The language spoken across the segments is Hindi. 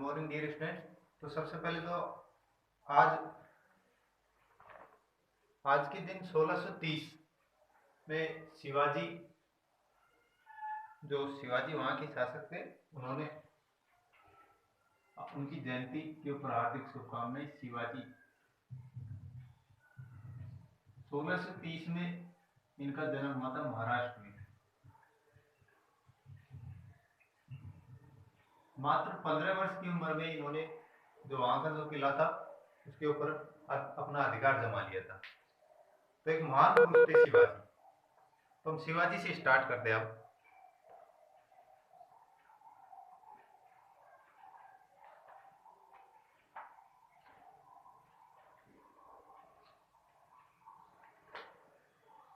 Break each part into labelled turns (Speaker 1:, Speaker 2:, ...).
Speaker 1: Morning dear student. तो सबसे पहले तो आज आज के दिन 1630 में शिवाजी वहां के शासक थे, उन्होंने उनकी जयंती के ऊपर हार्दिक शुभकामनाएं। शिवाजी 1630 में इनका जन्म हुआ था महाराष्ट्र में। मात्र 15 वर्ष की उम्र में इन्होंने जो वहां का जो किला था उसके ऊपर अपना अधिकार जमा लिया था। तो एक महान पुरुष थे शिवाजी। तो हम शिवाजी से स्टार्ट करते हैं अब।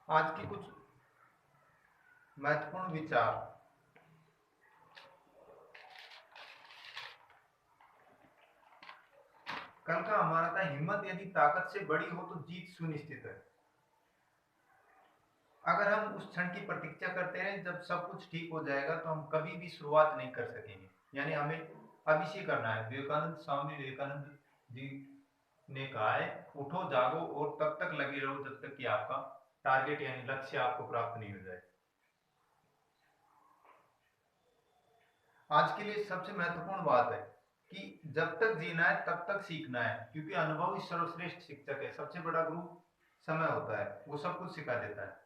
Speaker 1: आज के कुछ महत्वपूर्ण विचार। कल का हमारा था, हिम्मत यदि ताकत से बड़ी हो तो जीत सुनिश्चित है। अगर हम उस क्षण की प्रतीक्षा करते रहे जब सब कुछ ठीक हो जाएगा तो हम कभी भी शुरुआत नहीं कर सकेंगे। यानी हमें अभी से करना है। स्वामी विवेकानंद जी ने कहा है, उठो जागो और तब तक लगे रहो जब तक कि आपका टारगेट यानी लक्ष्य आपको प्राप्त नहीं हो जाए। आज के लिए सबसे महत्वपूर्ण बात है कि जब तक जीना है तब तक सीखना है, क्योंकि अनुभव ही सर्वश्रेष्ठ शिक्षक है। सबसे बड़ा गुरु समय होता है, वो सब कुछ सिखा देता है।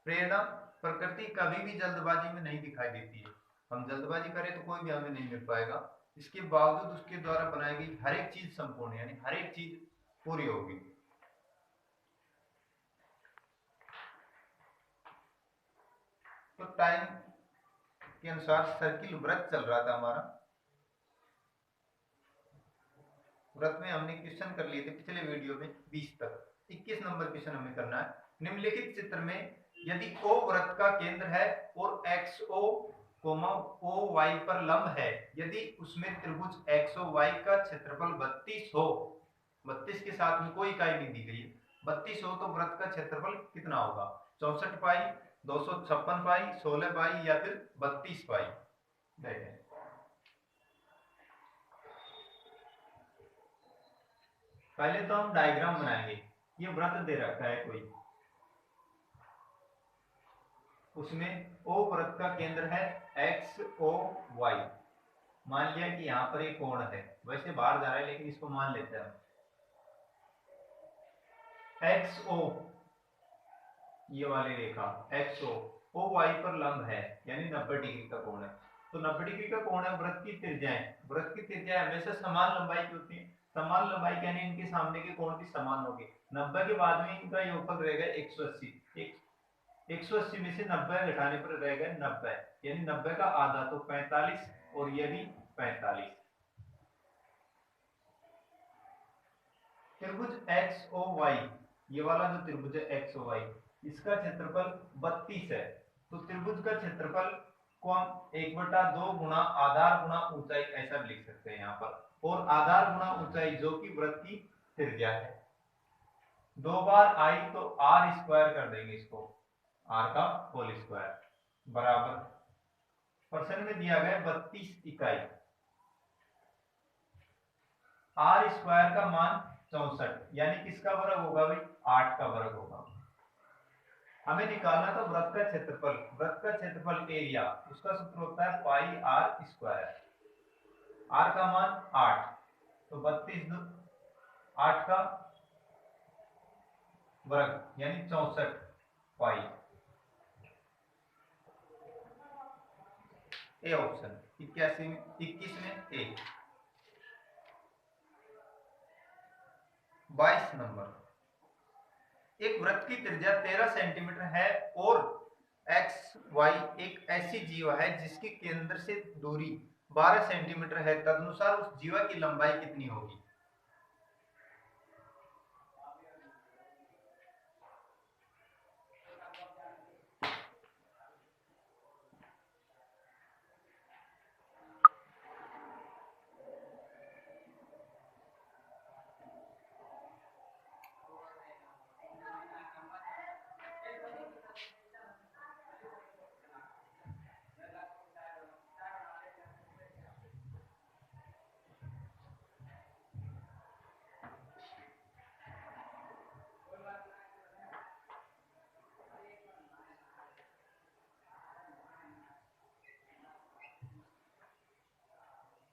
Speaker 1: प्रेरणा प्रकृति कभी भी जल्दबाजी में नहीं दिखाई देती है। हम जल्दबाजी करें तो कोई भी हमें नहीं मिल पाएगा। इसके बावजूद उसके द्वारा बनाई गई हर एक चीज संपूर्ण, यानी हर एक चीज पूरी होगी। तो टाइम के अनुसार सर्किल व्रत चल रहा था हमारा। व्रत में हमने क्वेश्चन कर लिए थे पिछले वीडियो में 20 तक। 21 नंबर क्वेश्चन हमें करना है। निम्नलिखित चित्र में यदि O व्रत का केंद्र है और XO, OY पर लंब है, यदि उसमें त्रिभुज XOY का क्षेत्रफल 32 हो, 32 के साथ में कोई इकाई नहीं दी गई है, 32 हो तो व्रत का क्षेत्रफल कितना होगा? 64 पाई, 256 पाई, 16 पाई या फिर 32 पाई। देखें, पहले तो हम डायग्राम बनाएंगे। ये व्रत दे रखा है कोई, उसमें O व्रत का केंद्र है XOY। मान लिया कि यहां पर एक कोण है, वैसे बाहर जा रहा है लेकिन इसको मान लेते हैं हम। XO ये वाली रेखा XO OY पर लंब है, यानी 90 डिग्री का कोण है। तो 90 डिग्री का कोण है। व्रत की त्रिज्याएं, व्रत की त्रिज्याएं हमेशा समान लंबाई की होती है। समान लंबाई यानी इनके सामने के कोण भी समान होंगे। 90 के बाद में इनका योगफल रहेगा 180। 180 में से 90 घटाने पर रहेगा 90, यानी 90 का आधा तो 45 और ये भी 45। त्रिभुज XOY, ये वाला जो त्रिभुज है XOY, इसका क्षेत्रफल 32 है। तो त्रिभुज का क्षेत्रफल को हम 1/2 गुणा आधार गुणा ऊंचाई ऐसा भी लिख सकते हैं यहाँ पर। और आधार गुणा ऊंचाई जो कि व्रत की त्रिज्या है। 2 बार आई तो R स्क्वायर कर देंगे इसको, R का होल स्क्वायर बराबर, प्रश्न में दिया गया 32 इकाई। R स्क्वायर का मान 64, यानी किसका वर्ग होगा भाई? 8 का वर्ग होगा। हमें निकालना था व्रत का क्षेत्रफल। व्रत का क्षेत्रफल एरिया, उसका सूत्र होता है पाई R स्क्वायर। R का मान 8, तो 32 8 का वर्ग यानी 64 पाई। ए ऑप्शन 21 में ए। 22 नंबर, एक वृत्त की त्रिज्या 13 सेंटीमीटर है और XY एक ऐसी जीवा है जिसके केंद्र से दूरी 12 सेंटीमीटर है, तदनुसार उस जीवा की लंबाई कितनी होगी?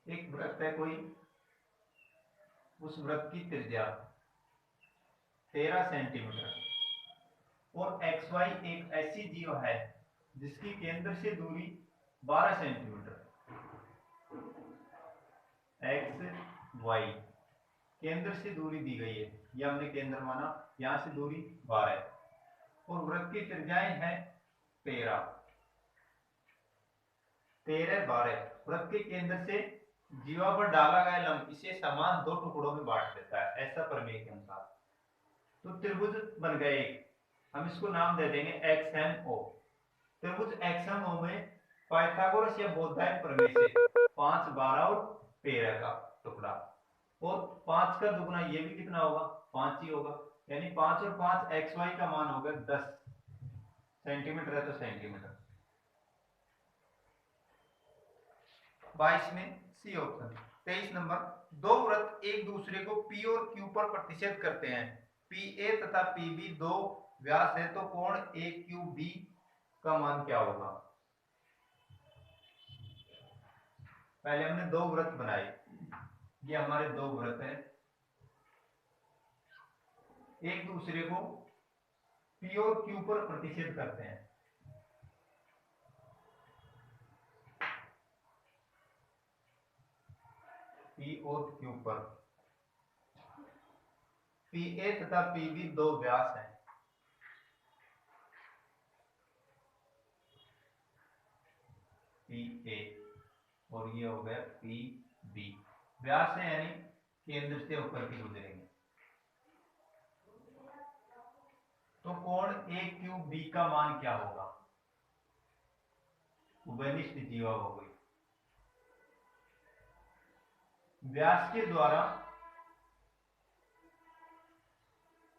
Speaker 1: एक वृत्त है कोई, उस वृत्त की त्रिज्या 13 सेंटीमीटर और एक्स वाई एक ऐसी जीव है जिसकी केंद्र से दूरी 12 सेंटीमीटर। एक्स वाई केंद्र से दूरी दी गई है, यह हमने केंद्र माना, यहां से दूरी 12 है और वृत्त की त्रिज्याएं हैं 13, 12। वृत्त के केंद्र से जीवा पर डाला गया लंब इसे समान दो टुकड़ों में बांट देता है, ऐसा प्रमेय के अनुसार। तो त्रिभुज बन गए, हम इसको नाम दे देंगे XMO। त्रिभुज XMO में पाइथागोरस या बोधायन प्रमेय से 5, 12 और 13 का टुकड़ा, और 5 का दुगुना ये भी कितना होगा, 5 ही होगा, यानी 5 और 5 XY का मान होगा 10 सेंटीमीटर है तो सेंटीमीटर। 22 में सी ऑप्शन। 23 नंबर, दो वृत्त एक दूसरे को P और Q पर प्रतिच्छेद करते हैं। PA तथा PB दो व्यास है तो कोण AQB का मान क्या होगा। पहले हमने दो वृत्त बनाए, ये हमारे दो वृत्त हैं, एक दूसरे को P और Q पर प्रतिच्छेद करते हैं। P और Q पर PA तथा PB दो व्यास हैं। PA और ये हो गया PB, व्यास है यानी केंद्र से होकर के गुजरेंगे। तो कोण AQB का मान क्या होगा, उभयनिष्ठ जीवा हो गई। व्यास के द्वारा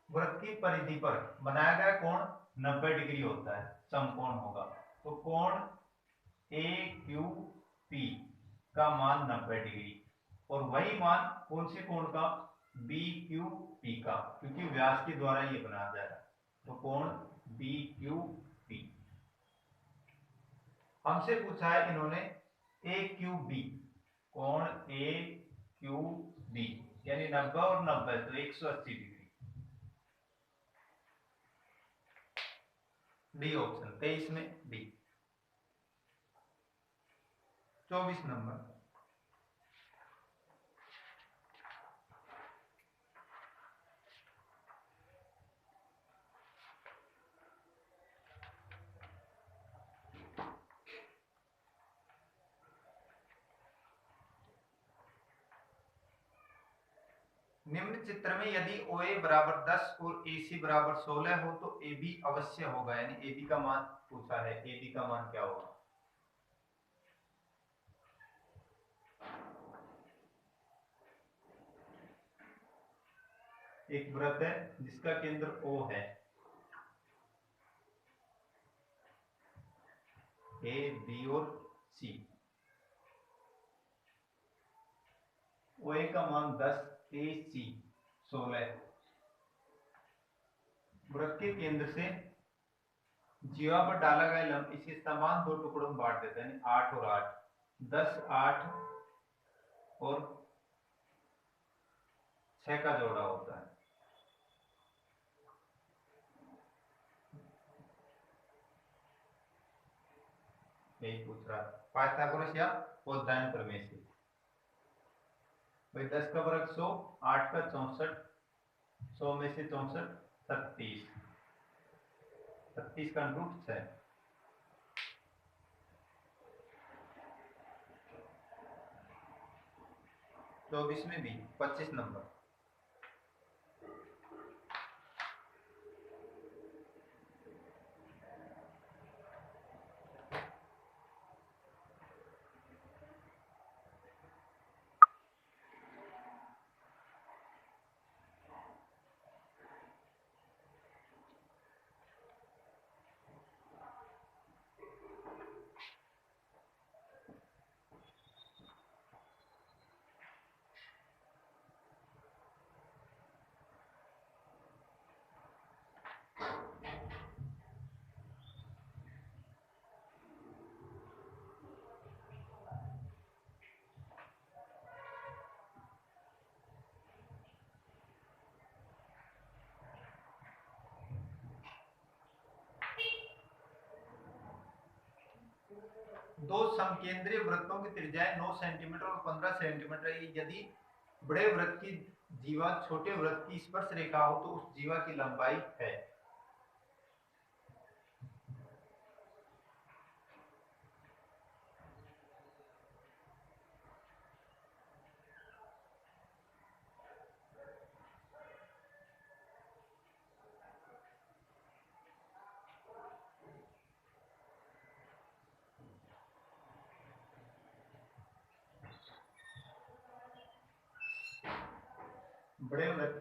Speaker 1: वृत्त की परिधि पर बनाया गया कोण 90 डिग्री होता है, समकोण होगा। तो कोण AQP का मान 90 डिग्री, और वही मान कौन से कोण का, BQP का, क्योंकि व्यास के द्वारा ये बनाया जा रहा है। तो कोण BQP। हमसे पूछा है इन्होंने AQB, कोण AQB यानी 90 और 90 तो 180 डिग्री। डी ऑप्शन 23 में डी। 24 नंबर, निम्न चित्र में यदि OA बराबर 10 और AC बराबर 16 हो तो AB अवश्य होगा, यानी AB का मान पूछा है, AB का मान क्या होगा। एक वृत्त है जिसका केंद्र O है, A, B और C। OA का मान 10, AC 16। वृत्त के केंद्र से जीवा पर डाला गया लंब इसे समान दो टुकड़ों में बांट देते हैं, 8 और 8, 10, 8 और 6 का जोड़ा होता है। यही पूछ रहा है पाइथागोरस या बोधायन प्रमेय से। भाई 10 का वर्ग 100, 8 का 64, 100 में से 64 36, 36 का रूट 6। 24 में भी 25 नंबर, दो समकेंद्रीय वृत्तों की त्रिज्याएं 9 सेंटीमीटर और 15 सेंटीमीटर है। यदि बड़े वृत्त की जीवा छोटे वृत्त की स्पर्श रेखा हो तो उस जीवा की लंबाई है। बड़े वृत्त